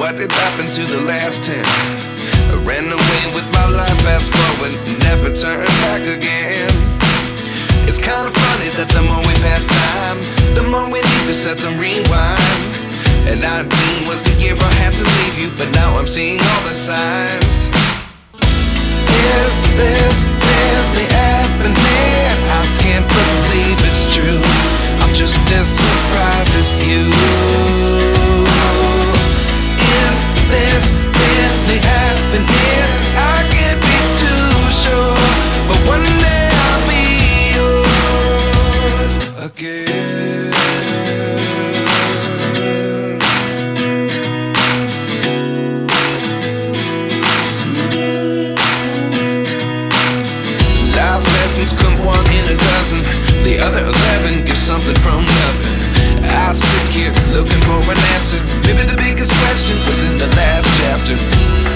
what did happen to the last 10? I ran away with my life, fast forward, never turn back again. It's kind of funny that the more we pass time, the more we need to set them rewind. And 19 was the year I had to leave you, but now I'm seeing all the signs. Is this really happening? I can't believe it's true. I'm just as surprised as you. Is this really happening? I can't be too sure, but one day I'll be yours again. Life lessons come one in a dozen. The other 11 get something from nothing. I sit here looking for an answer. Maybe the biggest question was in the last chapter.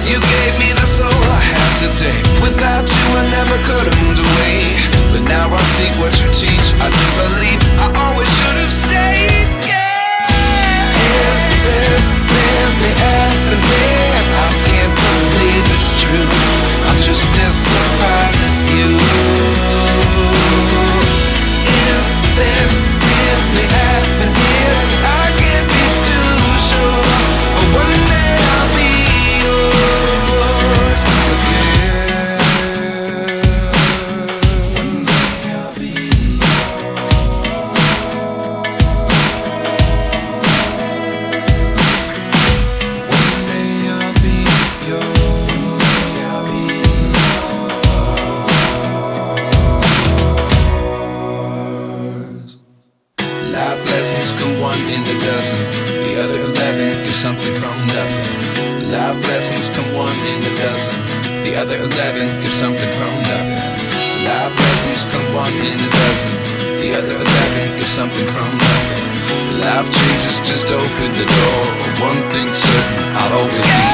You gave me the soul I have today. Without you I never could have moved away. But now I see what you teach. I do believe I always should have stayed. Yeah. Is this really happening? I can't believe it's true. I'm just as surprised as you. Is this really happening? I can't be too sure, but one day I'll be yours again. One day I'll be yours. One day I'll be yours. One day I'll be yours. Life lessons come one in a dozen. The other 11 give something from nothing. Life lessons come one in a dozen. The other 11 give something from nothing. Life lessons come one in a dozen. The other 11 give something from nothing. Life changes just open the door. One thing's certain, I'll always be